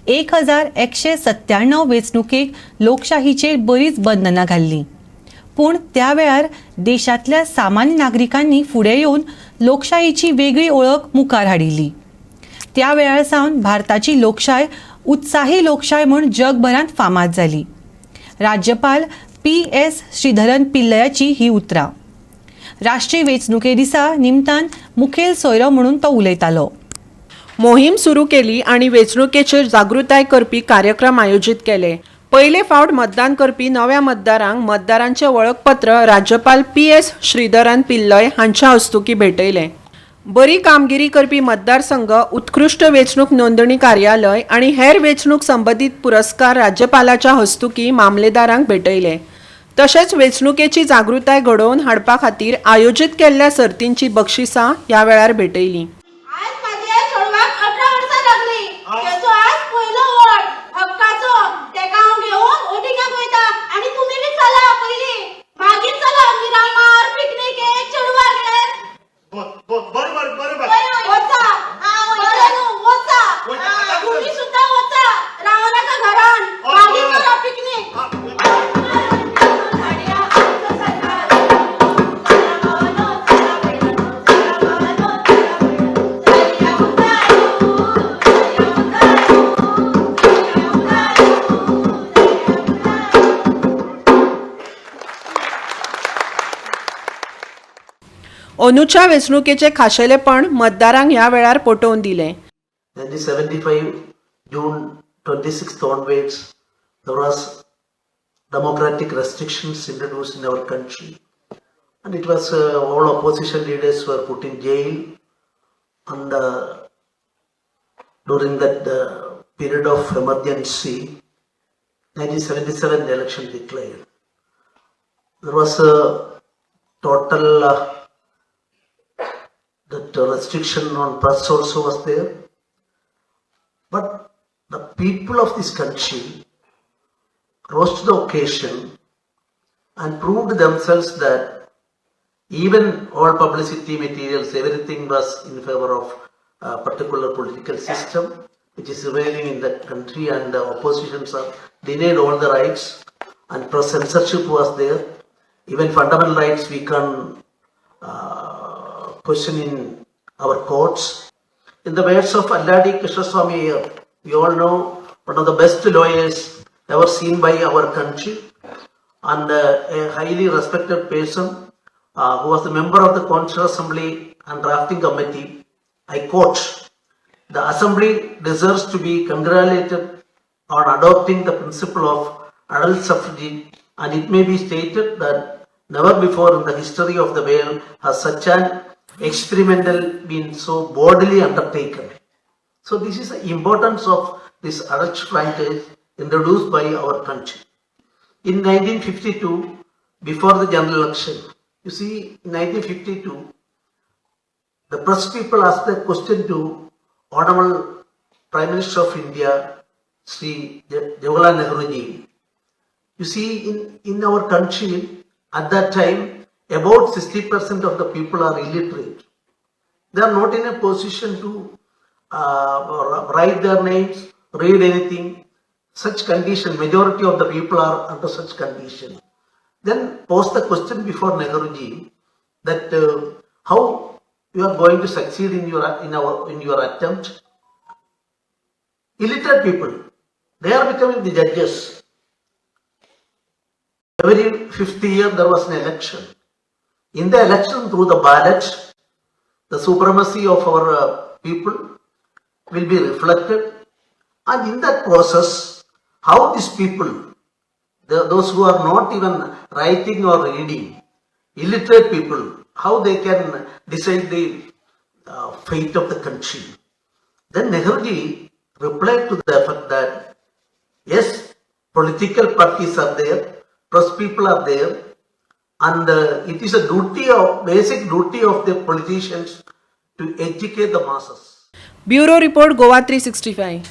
1197 वेंचणुकेक लोकशाहीचेर बरीच बंधनां घाल्लीं, पूण त्या वेळार देशांतल्या सामान्य नागरिकांनी फुडें येवन लोकशाहीची वेगळी ओळख मुखार हाडिल्ली. त्या वेळार सावन भारताची लोकशाय उत्साही लोकशाय म्हूण जगभरांत फामाद जाली. राज्यपाल PS श्रीधरन पिल्लयाची ही उतरां. राष्ट्रीय वेंचणुके दिसा निमतान मुखेल सोयरो म्हणून तो उलयतालो. मोहीम सुरू केली आणि वेंचणुकेचेर जागृताय करपी कार्यक्रम आयोजीत केले. पयले फावट मतदान करपी नव्या मतदारांक मतदारांचे वळखपत्र राज्यपाल PS श्रीधरन पिल्लय हांच्या हस्तुकी भेटयले. बरी कामगिरी करपी मतदारसंघ, उत्कृष्ट वेंचणूक नोंदणी कार्यालय आणि हेर वेंचणूक संबंधित पुरस्कार राज्यपालाच्या हस्तुकी मामलेदारांक भेटयले. तशेंच वेंचणुकेची जागृताय घडोवन हाडपा खातीर आयोजीत केल्ल्या सर्तींची बक्षिसां ह्या वेळार भेटयलीं. अनुच्या वेंचणुकेचे खाशेलेपण मतदारांक ह्या वेळार पटोवन दिलें. 1975 June 26th onwards, there was democratic restrictions introduced in our country, and it was all opposition leaders were put in jail, and during that period of emergency, 1977 election declared. There was a total that restriction on press also was there, but the people of this country rose to the occasion and proved themselves that even all publicity materials, everything was in favor of a particular political system which is prevailing in the country, and the oppositions are denied all the rights, and press censorship was there. Even fundamental rights we can question in our courts. In the words of Alladi Krishnaswamy, we all know one of the best lawyers ever seen by our country, and a highly respected person who was a member of the Constitutional Assembly and Drafting Committee. I quote, "The Assembly deserves to be congratulated on adopting the principle of adult suffrage, and it may be stated that never before in the history of the world has such an experimental been so boldly undertaken." So this is the importance of this adult franchise introduced by our country. In 1952, before the general election, you see, in 1952, the press people asked the question to Honorable Prime Minister of India, Sri Jawaharlal Nehru ji. You see, in our country at that time, about 60% of the people are illiterate. They are not in a position to write their names, read anything. Such condition, majority of the people are under such condition. Then pose the question before Nehruji that how you are going to succeed in your attempt. Illiterate people, they are becoming the judges. Every 5th year there was an election. In the election, through the ballot, the supremacy of our people will be reflected, and in that process, how these people, those who are not even writing or reading, illiterate people, how they can decide the fate of the country. Then Nehruji replied to the effect that yes, political parties are there, press people are there, and it is a basic duty of the politicians to educate the masses. Bureau report Goa 365.